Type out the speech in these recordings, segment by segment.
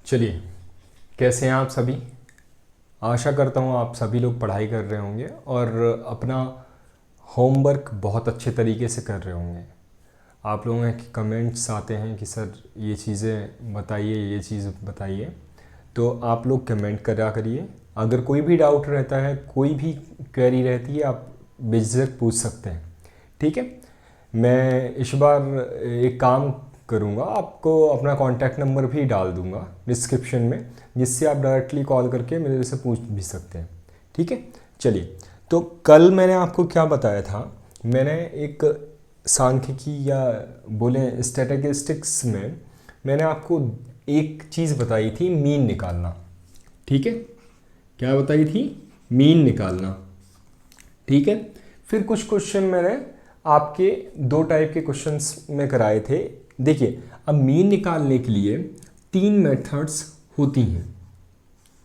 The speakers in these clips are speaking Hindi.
चलिए, कैसे हैं आप सभी। आशा करता हूँ आप सभी लोग पढ़ाई कर रहे होंगे और अपना होमवर्क बहुत अच्छे तरीके से कर रहे होंगे। आप लोगों के कमेंट्स आते हैं कि सर ये चीज़ें बताइए, ये चीज़ बताइए, तो आप लोग कमेंट करा करिए। अगर कोई भी डाउट रहता है, कोई भी क्वेरी रहती है, आप बेझिझक पूछ सकते हैं। ठीक है, मैं इस बार एक काम करूँगा, आपको अपना कॉन्टैक्ट नंबर भी डाल दूँगा डिस्क्रिप्शन में, जिससे आप डायरेक्टली कॉल करके मेरे से पूछ भी सकते हैं। ठीक है, चलिए। तो कल मैंने आपको क्या बताया था, मैंने एक सांख्यिकी या बोलें स्टैटिस्टिक्स में मैंने आपको एक चीज़ बताई थी, मीन निकालना। ठीक है, क्या बताई थी? मीन निकालना। ठीक है, फिर कुछ क्वेश्चन मैंने आपके दो टाइप के क्वेश्चंस में कराए थे। देखिए, अब मीन निकालने के लिए 3 मेथड्स होती हैं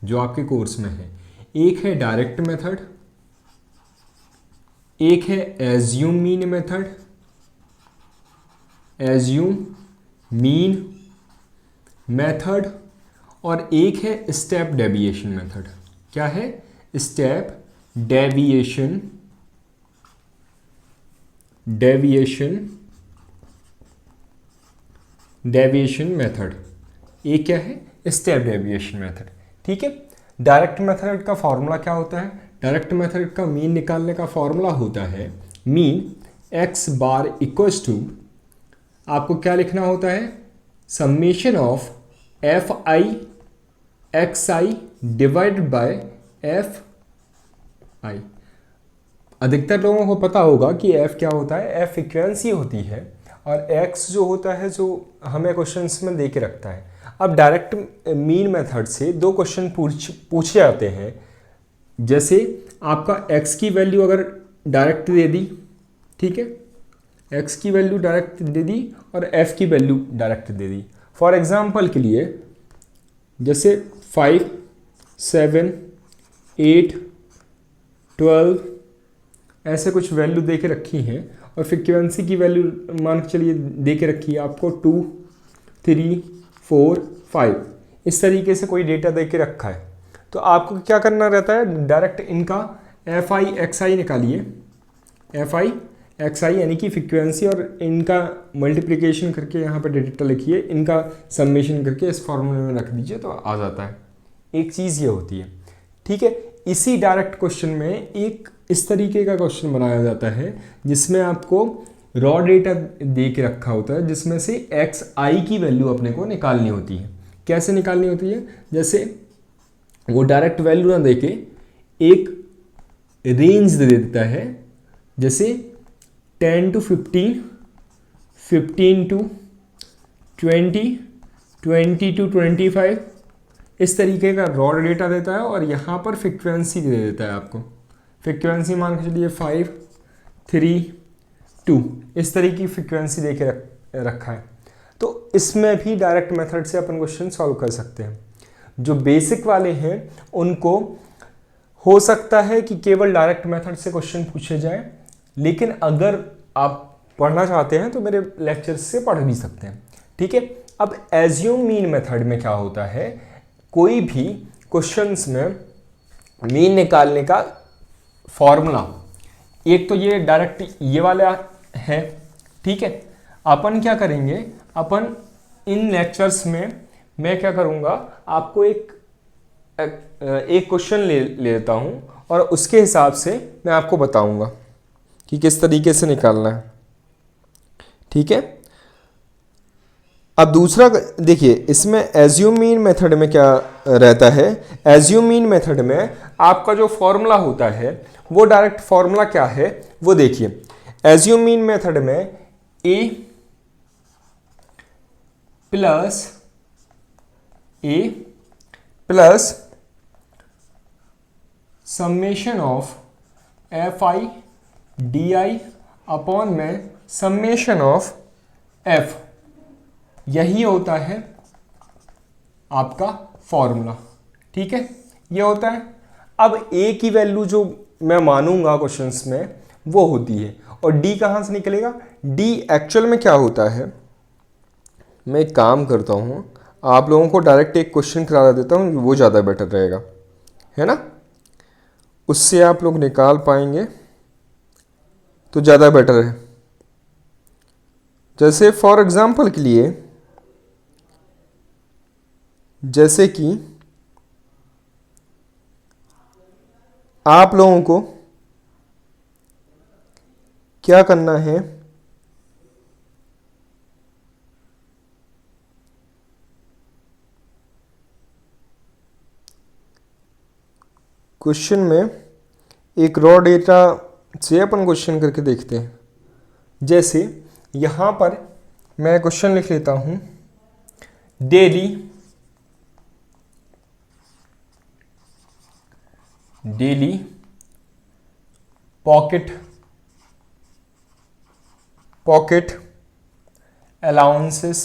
जो आपके कोर्स में है। एक है डायरेक्ट मेथड, एक है assume mean method, assume mean method, और एक है स्टेप डेविएशन मेथड। क्या है? Step deviation method. एक क्या है? Step deviation method. ठीक है, डायरेक्ट मेथड का फॉर्मूला क्या होता है? डायरेक्ट मेथड का मीन निकालने का फॉर्मूला होता है mean x bar equals to, आपको क्या लिखना होता है? Summation of F I X I divided by F I. अधिकतर लोगों को पता होगा कि f क्या होता है। f फ्रीक्वेंसी होती है और x जो होता है, जो हमें क्वेश्चंस में दे के रखता है। अब डायरेक्ट मीन मेथड से दो क्वेश्चन पूछे जाते हैं। जैसे आपका x की वैल्यू अगर डायरेक्ट दे दी, ठीक है, x की वैल्यू डायरेक्ट दे दी और f की value direct they the. For example के लिए जैसे 5, 7, 8, 12 ऐसे कुछ वैल्यू दे के रखी हैं और फ्रीक्वेंसी की वैल्यू मान के चलिए दे के रखी है आपको 2, 3, 4, 5। इस तरीके से कोई डेटा दे के रखा है, तो आपको क्या करना रहता है? डायरेक्ट इनका एफ आई एक्स आई निकालिए। एफ आई एक्स आई यानी कि फ्रीक्वेंसी, और इनका मल्टीप्लिकेशन करके यहाँ पर डेटा लिखिए, इनका समेशन करके इस फॉर्मूले में रख दीजिए तो आ जाता है। एक चीज़ ये होती है। ठीक है, इसी डायरेक्ट क्वेश्चन में एक इस तरीके का क्वेश्चन बनाया जाता है जिसमें आपको रॉ डेटा दे के रखा होता है, जिसमें से एक्स आई की वैल्यू अपने को निकालनी होती है। कैसे निकालनी होती है? जैसे वो डायरेक्ट वैल्यू ना दे के एक रेंज दे देता है, जैसे 10 to 15, 15 to 20, 20 to 25, इस तरीके का रॉ डेटा देता है और यहाँ पर फ्रीक्वेंसी दे देता है आपको। फ्रीक्वेंसी मान के चलिए 5, 3, 2, इस तरीके की फ्रीक्वेंसी दे के रखा है। तो इसमें भी डायरेक्ट मेथड से अपन क्वेश्चन सॉल्व कर सकते हैं। जो बेसिक वाले हैं उनको हो सकता है कि केवल डायरेक्ट मेथड से क्वेश्चन पूछे जाए, लेकिन अगर आप पढ़ना चाहते हैं तो मेरे लेक्चर से पढ़ भी सकते हैं। ठीक है, अब एज्यूम मीन मेथड में क्या होता है? कोई भी क्वेश्चंस में मीन निकालने का फॉर्मूला, एक तो ये डायरेक्ट ये वाला है। ठीक है, अपन क्या करेंगे? अपन इन लेक्चर्स में मैं क्या करूँगा, आपको एक क्वेश्चन ले लेता हूँ और उसके हिसाब से मैं आपको बताऊँगा कि किस तरीके से निकालना है। ठीक है, अब दूसरा देखिए, इसमें एज्यूम मीन मेथड में क्या रहता है? एज्यूम मीन मेथड में आपका जो फॉर्मूला होता है वो डायरेक्ट फॉर्मूला क्या है वो देखिए। एज्यूम मीन मेथड में a plus summation of F I D I upon में समेशन ऑफ f, यही होता है आपका फॉर्मूला। ठीक है, ये होता है। अब a की वैल्यू जो मैं मानूंगा क्वेश्चंस में वो होती है, और d कहाँ से निकलेगा? d एक्चुअल में क्या होता है, मैं एक काम करता हूँ, आप लोगों को डायरेक्ट एक क्वेश्चन करा देता हूँ, वो ज़्यादा बेटर रहेगा, है ना। उससे आप लोग निकाल पाएंगे तो ज़्यादा बेटर है। जैसे फॉर एग्जांपल के लिए, जैसे कि आप लोगों को क्या करना है, क्वेश्चन में एक रॉ डेटा से अपन क्वेश्चन करके देखते हैं। जैसे यहाँ पर मैं क्वेश्चन लिख लेता हूँ, डेली पॉकेट अलाउंसेस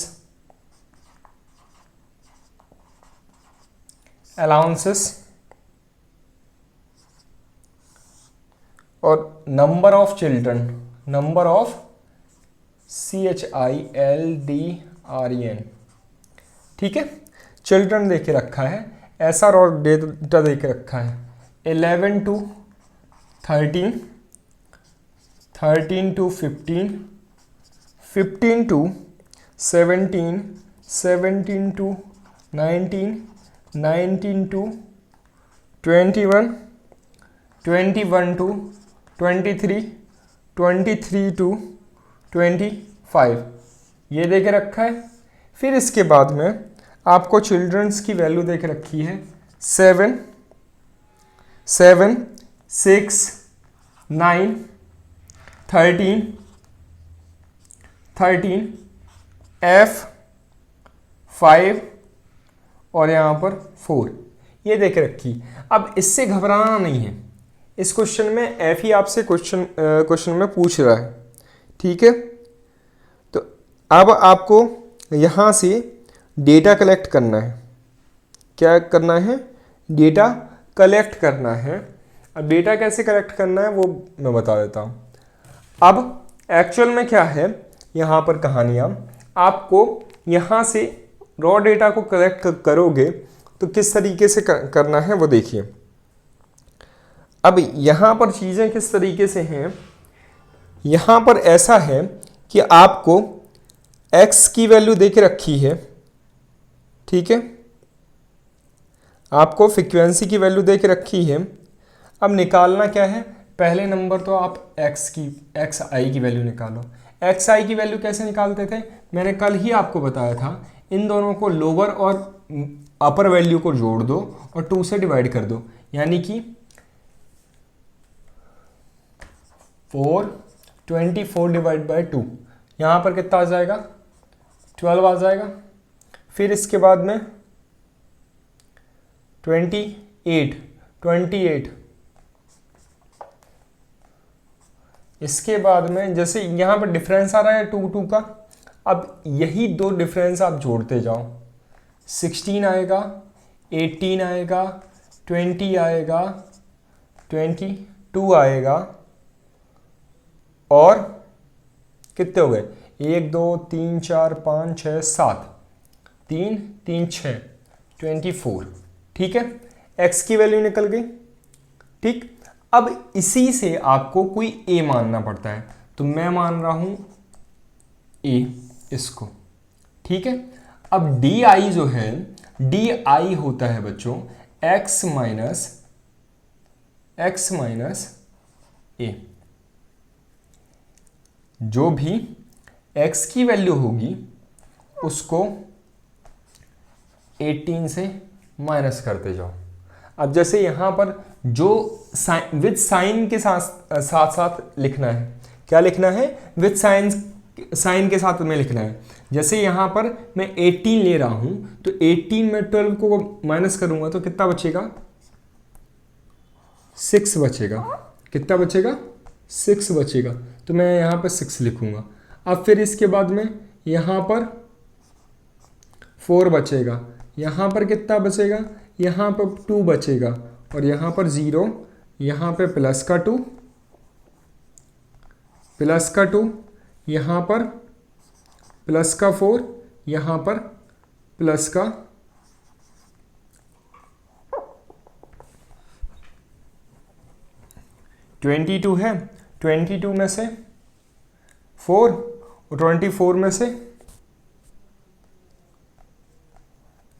और number of children, number of CHILDREN, ठीक है। चिल्ड्रन दे के रखा है, ऐसा रॉ डेटा दे के रखा है 11 to 13, 13 to 15, 15 to 17, 17 to 19, 19 to 21, 21 to 23, 23 to 25, ये दे के रखा है। फिर इसके बाद में आपको चिल्ड्रंस की वैल्यू दे के रखी है 7, 7, 6, 9, 13, 13, F5 और यहाँ पर 4, ये दे के रखी। अब इससे घबराना नहीं है, इस क्वेश्चन में एफ ही आपसे क्वेश्चन में पूछ रहा है, ठीक है। तो अब आपको यहाँ से डेटा कलेक्ट करना है। क्या करना है? डेटा कलेक्ट करना है। अब डेटा कैसे कलेक्ट करना है वो मैं बता देता हूँ। अब एक्चुअल में क्या है यहाँ पर कहानियाँ, आपको यहाँ से रॉ डेटा को कलेक्ट करोगे तो किस तरीके से करना है वो देखिए। अब यहाँ पर चीज़ें किस तरीके से हैं, यहाँ पर ऐसा है कि आपको x की वैल्यू दे के रखी है, ठीक है, आपको फ्रीक्वेंसी की वैल्यू दे के रखी है। अब निकालना क्या है, पहले नंबर तो आप xi की वैल्यू निकालो। xi की वैल्यू कैसे निकालते थे, मैंने कल ही आपको बताया था, इन दोनों को लोअर और अपर वैल्यू को जोड़ दो और 2 से डिवाइड कर दो, यानी कि 24 डिवाइड बाई 2, यहाँ पर कितना आ जाएगा 12 आ जाएगा। फिर इसके बाद में 28, इसके बाद में जैसे यहाँ पर डिफरेंस आ रहा है 2 का, अब यही दो डिफरेंस आप जोड़ते जाओ, 16 आएगा, 18 आएगा, 20 आएगा, 22 आएगा, और कितने हो गए 1 2 3 4 5 6 7, 3 3 6, 24, ठीक है। x की वैल्यू निकल गई, ठीक। अब इसी से आपको कोई a मानना पड़ता है, तो मैं मान रहा हूं a इसको, ठीक है। अब di जो है, di होता है बच्चों x माइनस a। जो भी x की वैल्यू होगी उसको 18 से माइनस करते जाओ। अब जैसे यहाँ पर जो विद साइन के साथ साथ लिखना है, क्या लिखना है, विद साइन के साथ में लिखना है। जैसे यहाँ पर मैं 18 ले रहा हूँ, तो 18 में 12 को माइनस करूँगा तो कितना बचेगा, 6 बचेगा। कितना बचेगा, 6 बचेगा, तो मैं यहाँ पर 6 लिखूँगा। अब फिर इसके बाद में यहाँ पर 4 बचेगा, यहाँ पर कितना बचेगा, यहाँ पर 2 बचेगा, और यहाँ पर 0, यहाँ पे प्लस का 2, यहाँ पर प्लस का 4, यहाँ पर प्लस का 22 है, 22 में से 4 और 24 में से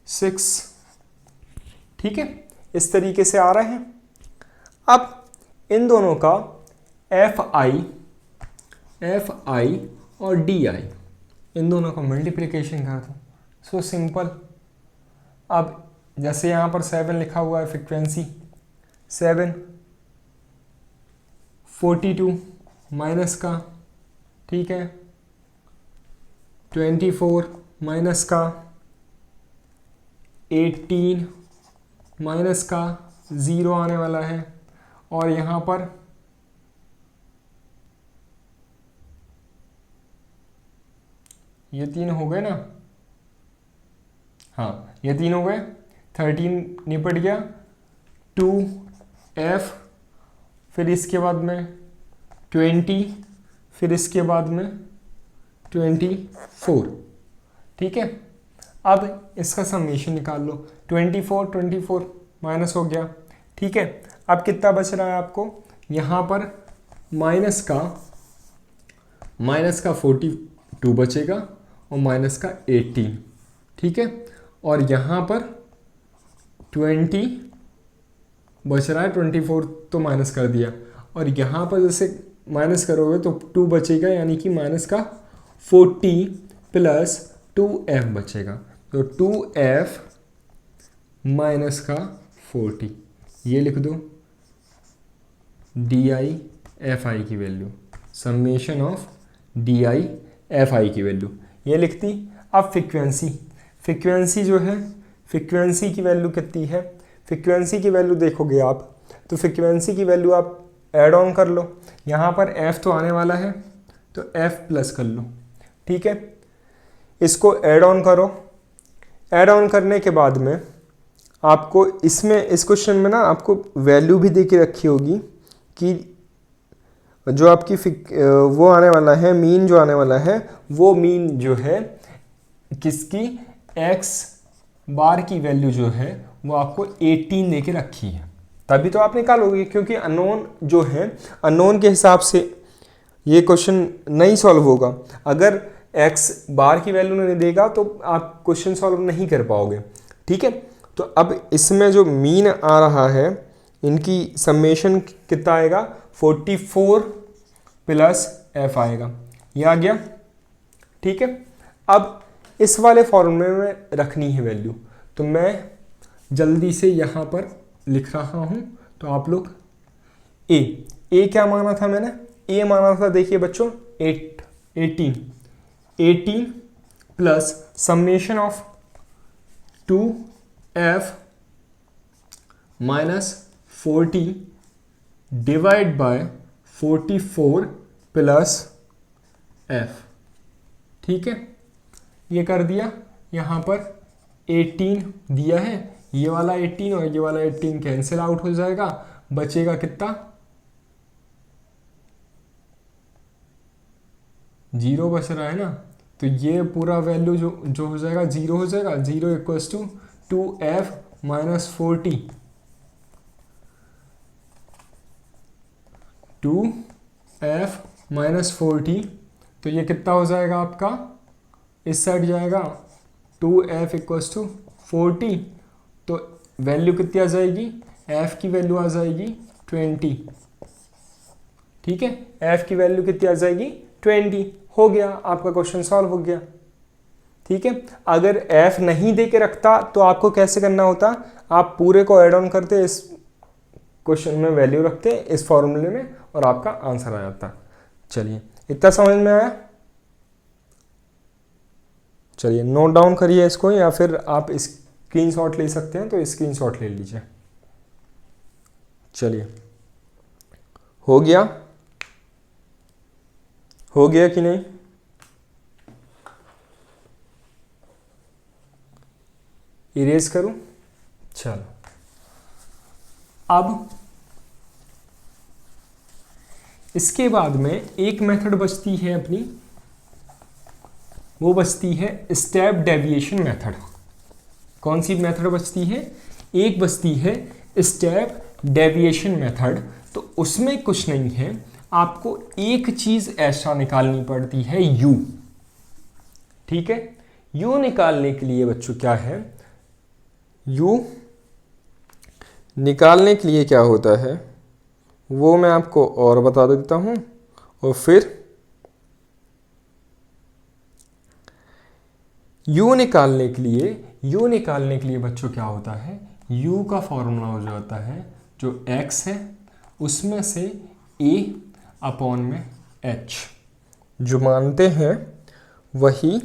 6। ठीक है, इस तरीके से आ रहे हैं। अब इन दोनों का एफ आई और डी आई, इन दोनों का मल्टीप्लिकेशन कर दो। So simple. अब जैसे यहाँ पर 7 लिखा हुआ है फ्रीक्वेंसी, 7 42 माइनस का, ठीक है, 24 माइनस का, 18 माइनस का, 0 आने वाला है, और यहाँ पर ये 3 हो गए ना, हाँ ये 3 हो गए, 13 निपट गया, 2f, फिर इसके बाद में 20, फिर इसके बाद में 24। ठीक है, अब इसका समेशन निकाल लो। 24 माइनस हो गया। ठीक है, अब कितना बच रहा है आपको यहाँ पर, माइनस का 42 बचेगा और माइनस का 18। ठीक है, और यहाँ पर 20 बच रहा है, 24 तो माइनस कर दिया, और यहाँ पर जैसे माइनस करोगे तो 2 बचेगा, यानी कि माइनस का 40 प्लस 2f बचेगा। तो 2f माइनस का 40, ये लिख दो, डी आई एफ आई की value, summation of D I F I की वैल्यू ये लिखती। अब फ्रीक्वेंसी जो है, फ्रीक्वेंसी की वैल्यू कितनी है, फ्रीक्वेंसी की वैल्यू देखोगे आप तो फ्रीक्वेंसी की वैल्यू आप ऐड ऑन कर लो। यहाँ पर f तो आने वाला है तो f प्लस कर लो। ठीक है, इसको ऐड ऑन करो। ऐड ऑन करने के बाद में आपको इसमें, इस क्वेश्चन में ना आपको वैल्यू भी दे के रखी होगी कि जो आपकी वो आने वाला है, मीन जो आने वाला है, वो मीन जो है किसकी, x बार की वैल्यू जो है वो आपको 18 दे के रखी है, तभी तो आप निकालोगे, क्योंकि अननोन जो है, अननोन के हिसाब से ये क्वेश्चन नहीं सॉल्व होगा। अगर x बार की वैल्यू नहीं देगा तो आप क्वेश्चन सॉल्व नहीं कर पाओगे। ठीक है, तो अब इसमें जो मीन आ रहा है, इनकी समेशन कितना आएगा, 44 प्लस f आएगा, ये आ गया। ठीक है, अब इस वाले फॉर्मूले में रखनी है वैल्यू, तो मैं जल्दी से यहाँ पर लिख रहा हूँ। तो आप लोग a क्या माना था मैंने, a माना था, देखिए बच्चों 18 plus summation of 2f minus 40 divide by 44 plus f। ठीक है, ये कर दिया। यहाँ पर 18 दिया है, ये वाला 18 और ये वाला 18 कैंसिल आउट हो जाएगा, बचेगा कितना, 0 बच रहा है ना, तो ये पूरा वैल्यू जो हो जाएगा 0 हो जाएगा। 0 equals to 2f minus 40, 2f minus 40, तो ये कितना हो जाएगा आपका, इस साइड जाएगा 2f इक्वल्स टू 40, तो वैल्यू कितनी आ जाएगी, f की वैल्यू आ जाएगी 20। ठीक है, f की वैल्यू कितनी आ जाएगी, 20। हो गया, आपका क्वेश्चन सॉल्व हो गया। ठीक है, अगर f नहीं दे के रखता तो आपको कैसे करना होता, आप पूरे को ऐड ऑन करते, इस क्वेश्चन में वैल्यू रखते इस फॉर्मूले में, और आपका आंसर आ जाता। चलिए, इतना समझ में आया। चलिए नोट डाउन करिए इसको, या फिर आप स्क्रीनशॉट ले सकते हैं तो स्क्रीनशॉट ले लीजिए। चलिए, हो गया कि नहीं, इरेज करूं, चलो। अब इसके बाद में एक मेथड बचती है अपनी, वो बचती है स्टेप डेविएशन मेथड। कौन सी मेथड बचती है? एक बचती है स्टेप डेविएशन मेथड। तो उसमें कुछ नहीं है, आपको एक चीज ऐसा निकालनी पड़ती है u। ठीक है, u निकालने के लिए बच्चों क्या है, u निकालने के लिए क्या होता है वो मैं आपको और बता देता हूं। और फिर u निकालने के लिए बच्चों क्या होता है, u का फॉर्मूला हो जाता है जो x है उसमें से a अपॉन में h, जो मानते हैं वही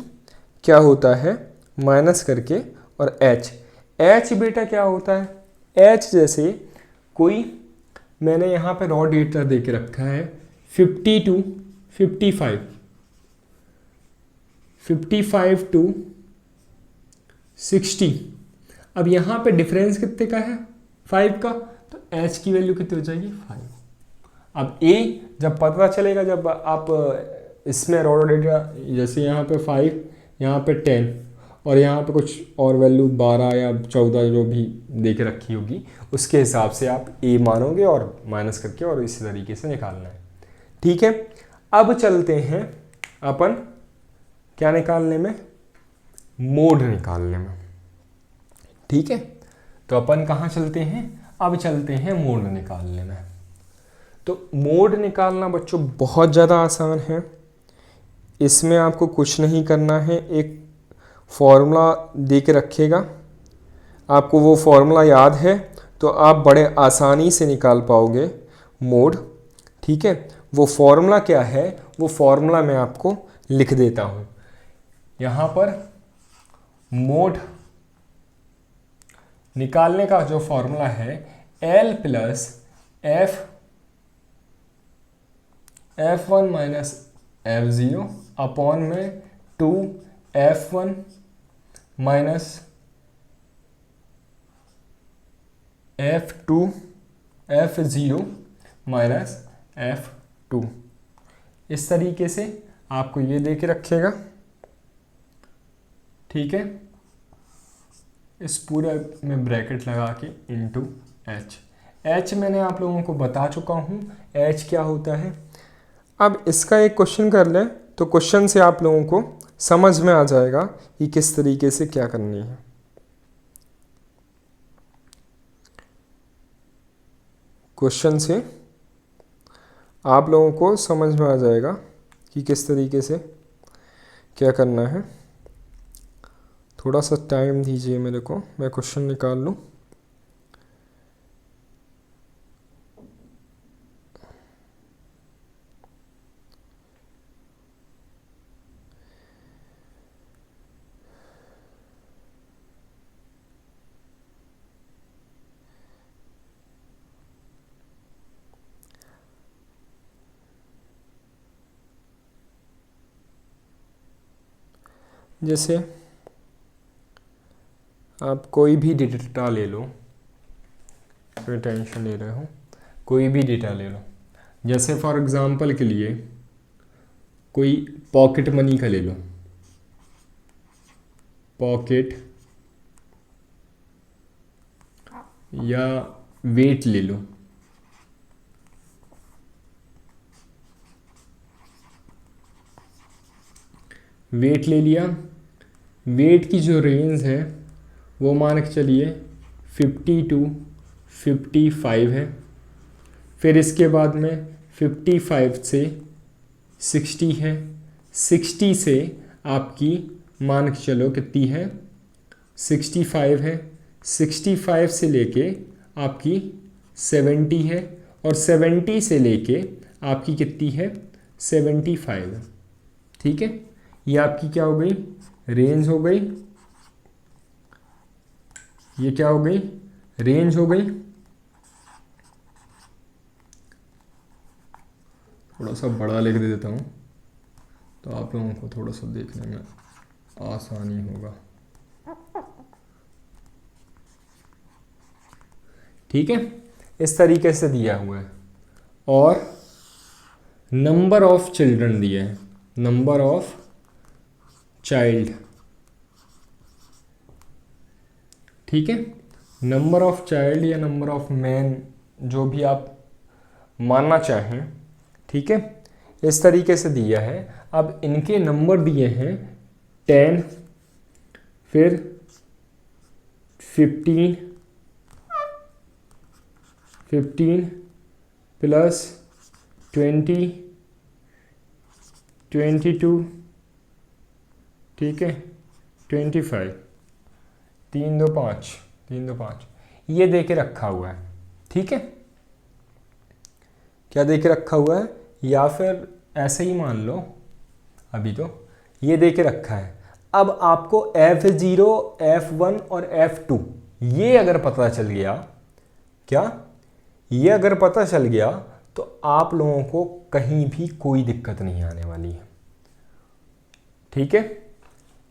क्या होता है माइनस करके, और h बेटा क्या होता है, h जैसे कोई मैंने यहाँ पे रॉ डेटा दे के रखा है 50 to 55, 55 to 60। अब यहाँ पे डिफरेंस कितने का है, 5 का, तो h की वैल्यू कितनी हो जाएगी, 5। अब a जब पता चलेगा, जब आप इसमें रॉ डेटा जैसे यहाँ पे 5, यहाँ पे 10 और यहाँ पे कुछ और वैल्यू 12 या 14 जो भी दे के रखी होगी, उसके हिसाब से आप a मानोगे और माइनस करके और इसी तरीके से निकालना है। ठीक है, अब चलते हैं अपन क्या निकालने में, मोड निकालने में। ठीक है, तो अपन कहाँ चलते हैं, अब चलते हैं मोड निकालने में। तो मोड निकालना बच्चों बहुत ज़्यादा आसान है, इसमें आपको कुछ नहीं करना है, एक फॉर्मूला दे के रखेगा, आपको वो फॉर्मूला याद है तो आप बड़े आसानी से निकाल पाओगे मोड। ठीक है, वो फॉर्मूला क्या है, वो फॉर्मूला मैं आपको लिख देता हूँ यहाँ पर। मोड निकालने का जो फॉर्मूला है L plus F1 minus F0 upon में 2F1 minus F2 F0 minus F2। इस तरीके से आपको ये दे के रखेगा। ठीक है, इस पूरे में ब्रैकेट लगा के इंटू h मैंने आप लोगों को बता चुका हूँ h क्या होता है। अब इसका एक क्वेश्चन कर लें तो क्वेश्चन से आप लोगों को समझ में आ जाएगा कि किस तरीके से क्या करनी है। क्वेश्चन से आप लोगों को समझ में आ जाएगा कि किस तरीके से क्या करना है। थोड़ा सा टाइम दीजिए मेरे को, मैं क्वेश्चन निकाल लूँ। जैसे आप कोई भी डेटा ले लो, कोई टेंशन ले रहे हो, कोई भी डेटा ले लो। जैसे फॉर एग्जांपल के लिए कोई पॉकेट मनी का ले लो, पॉकेट या वेट ले लो। वेट ले लिया, वेट की जो रेंज है वो मान के चलिए 50 to 55 है। फिर इसके बाद में 55 से 60 है, 60 से आपकी मान के चलो कितनी है 65 है, 65 से लेके आपकी 70 है, और 70 से लेके आपकी कितनी है 75 है। ठीक है, ये आपकी क्या हो गई, रेंज हो गई। ये क्या हो गई, रेंज हो गई। थोड़ा सा बड़ा लिख दे देता हूँ तो आप लोगों को थोड़ा सा देखने में आसानी होगा। ठीक है, इस तरीके से दिया हुआ है। और नंबर ऑफ चिल्ड्रन दिए हैं, नंबर ऑफ चाइल्ड ठीक है, नंबर ऑफ चाइल्ड या नंबर ऑफ मैन जो भी आप मानना चाहें, ठीक है, इस तरीके से दिया है। अब इनके नंबर दिए हैं 10, फिर 15 प्लस 20, 22, ठीक है, 25, 3 2 5, 3 2 5, ये दे के रखा हुआ है। ठीक है, क्या दे के रखा हुआ है, या फिर ऐसे ही मान लो, अभी तो ये दे के रखा है। अब आपको F0, F1 और F2 ये अगर पता चल गया, क्या ये अगर पता चल गया, तो आप लोगों को कहीं भी कोई दिक्कत नहीं आने वाली है। ठीक है,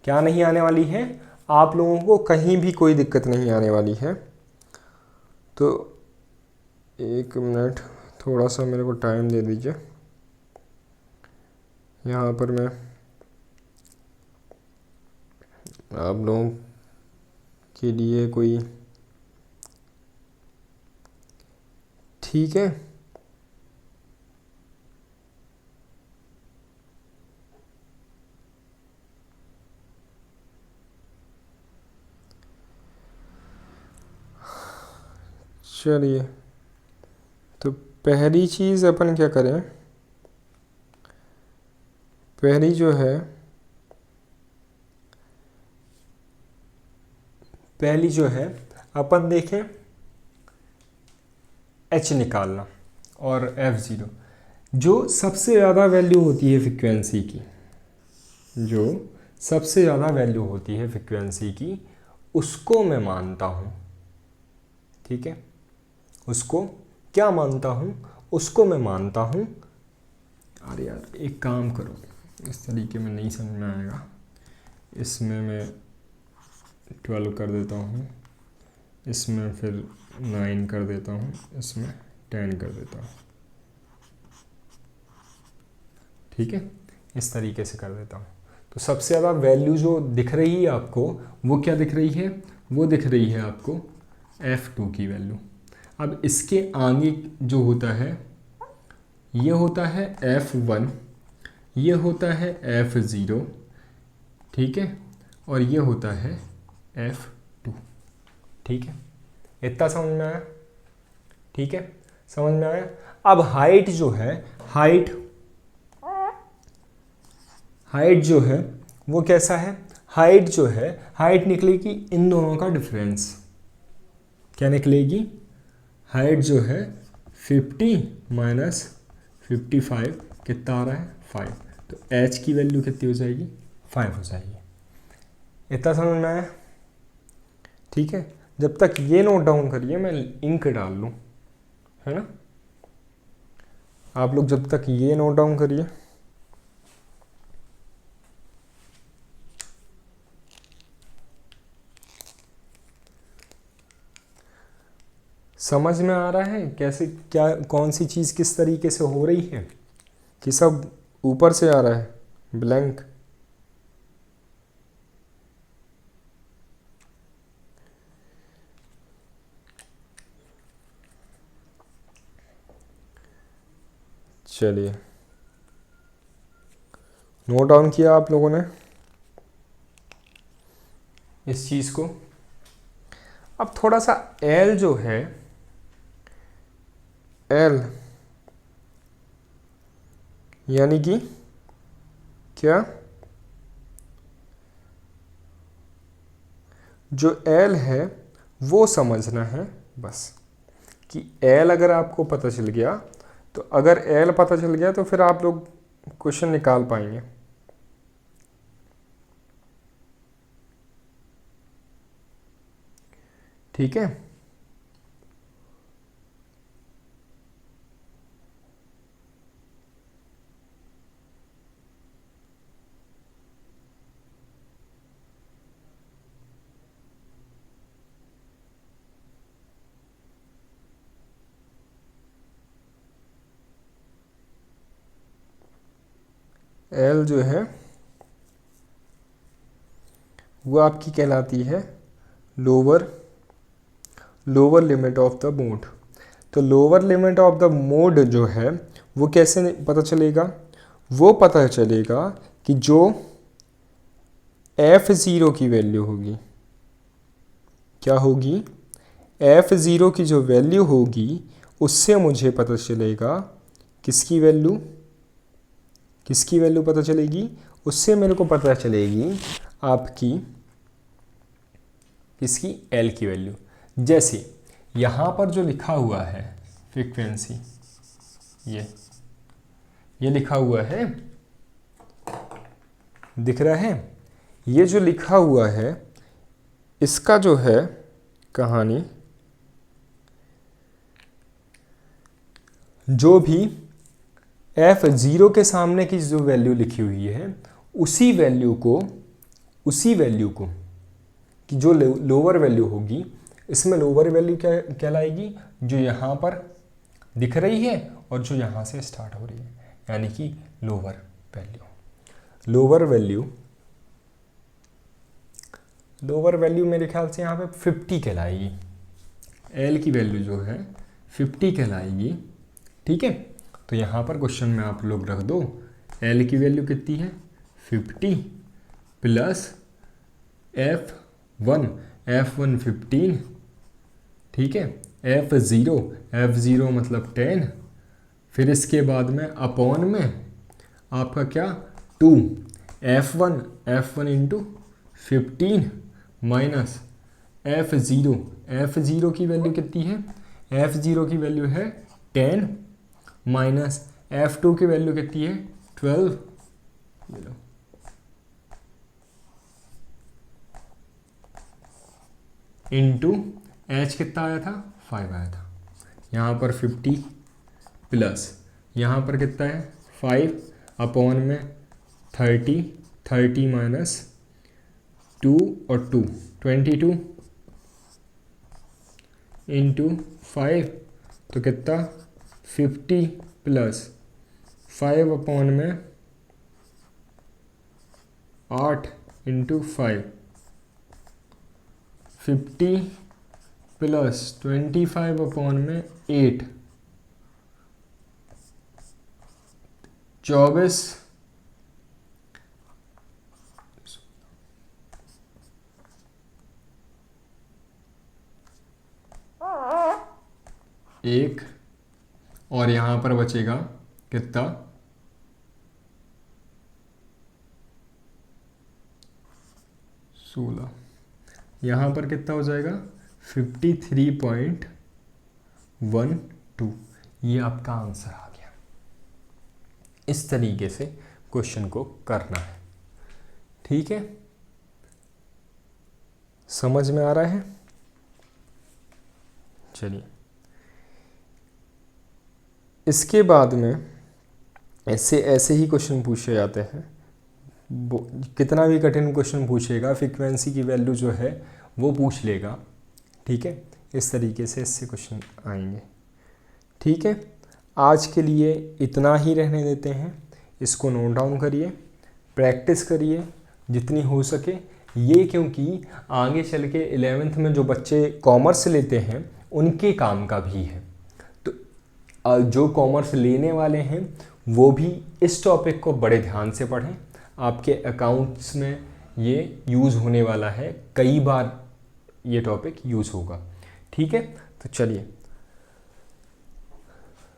क्या नहीं आने वाली है, आप लोगों को कहीं भी कोई दिक्कत नहीं आने वाली है। तो एक मिनट, थोड़ा सा मेरे को टाइम दे दीजिए। यहाँ पर मैं आप लोगों के लिए कोई, ठीक है, चलिए, तो पहली चीज़ अपन क्या करें, पहली जो है, पहली जो है अपन देखें H निकालना और F0, जो सबसे ज़्यादा वैल्यू होती है फ्रिक्वेंसी की, जो सबसे ज़्यादा वैल्यू होती है फ्रिक्वेंसी की, उसको मैं मानता हूँ। ठीक है, उसको क्या मानता हूँ, उसको मैं मानता हूँ। अरे यार एक काम करो, इस तरीके में नहीं समझ में आएगा, इसमें मैं 12 कर देता हूँ, इसमें फिर 9 कर देता हूँ, इसमें 10 कर देता हूँ। ठीक है, इस तरीके से कर देता हूँ। तो सबसे ज़्यादा वैल्यू जो दिख रही है आपको, वो क्या दिख रही है, वो दिख रही है आपको F2 की वैल्यू। अब इसके आगे जो होता है, ये होता है F1, ये होता है F0, ठीक है, और ये होता है F2। ठीक है, इतना समझ में आया। ठीक है, समझ में आया। अब हाइट जो है, हाइट जो है वो कैसा है, हाइट जो है, हाइट निकलेगी इन दोनों का डिफरेंस। क्या निकलेगी, हाइट जो है 50 माइनस 55 कितना आ रहा है, 5। तो h की वैल्यू कितनी हो जाएगी, 5 हो जाएगी। इतना समझ में आया। ठीक है, जब तक ये नोट डाउन करिए, मैं इंक डाल लूँ, है ना। आप लोग जब तक ये नोट डाउन करिए। समझ में आ रहा है कैसे, क्या कौन सी चीज़ किस तरीके से हो रही है, कि सब ऊपर से आ रहा है ब्लैंक। चलिए, नोट डाउन किया आप लोगों ने इस चीज़ को। अब थोड़ा सा L जो है, L यानी कि क्या, जो L है वो समझना है बस, कि L अगर आपको पता चल गया, तो अगर L पता चल गया तो फिर आप लोग क्वेश्चन निकाल पाएंगे। ठीक है, L जो है वो आपकी कहलाती है lower lower limit of the mode. तो lower limit of the mode जो है वो कैसे पता चलेगा? वो पता चलेगा कि जो f0 की वैल्यू होगी, क्या होगी? f0 की जो वैल्यू होगी उससे मुझे पता चलेगा किसकी वैल्यू पता चलेगी? उससे मेरे को पता चलेगी आपकी किसकी? L की वैल्यू। जैसे यहाँ पर जो लिखा हुआ है फ्रीक्वेंसी, ये लिखा हुआ है, दिख रहा है? ये जो लिखा हुआ है इसका जो है कहानी, जो भी f0 के सामने की जो वैल्यू लिखी हुई है उसी वैल्यू को कि जो लोअर वैल्यू होगी, इसमें लोअर वैल्यू क्या कहलाएगी? जो यहाँ पर दिख रही है और जो यहाँ से स्टार्ट हो रही है, यानी कि लोअर वैल्यू मेरे ख्याल से यहाँ पे 50 कहलाएगी। L की वैल्यू जो है 50 कहलाएगी। ठीक है, तो यहाँ पर क्वेश्चन में आप लोग रख दो L की वैल्यू कितनी है? 50 प्लस f1 15। ठीक है, f0 मतलब 10, फिर इसके बाद में अपॉन में आपका क्या? 2 f1 इंटू 15 माइनस f0 की वैल्यू कितनी है? f0 की वैल्यू है 10 माइनस f2 की वैल्यू कितनी है? 12। इंटू h कितना आया था? 5 आया था। यहाँ पर 50 प्लस यहाँ पर कितना है? 5 अपॉन में 30 माइनस 2 और 2 22 इंटू 5, तो कितना? 50 प्लस 5 अपॉन में 8 इंटू 5, 50 प्लस 25 अपॉन में 8, 24 1 और यहाँ पर बचेगा कितना? 16। यहाँ पर कितना हो जाएगा? 53.12। ये आपका आंसर आ गया। इस तरीके से क्वेश्चन को करना है। ठीक है, समझ में आ रहा है? चलिए, इसके बाद में ऐसे ही क्वेश्चन पूछे जाते हैं। कितना भी कठिन क्वेश्चन पूछेगा, फ्रीक्वेंसी की वैल्यू जो है वो पूछ लेगा। ठीक है, इस तरीके से इससे क्वेश्चन आएंगे। ठीक है, आज के लिए इतना ही रहने देते हैं। इसको नोट डाउन करिए, प्रैक्टिस करिए जितनी हो सके ये, क्योंकि आगे चल के 11th में जो बच्चे कॉमर्स लेते हैं उनके काम का भी है। तो जो कॉमर्स लेने वाले हैं वो भी इस टॉपिक को बड़े ध्यान से पढ़ें। आपके अकाउंट्स में ये यूज़ होने वाला है, कई बार ये टॉपिक यूज़ होगा। ठीक है, तो चलिए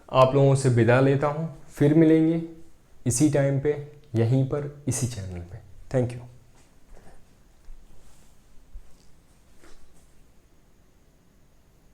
आप लोगों से विदा लेता हूँ। फिर मिलेंगे इसी टाइम पे, यहीं पर, इसी चैनल पे। Thank you.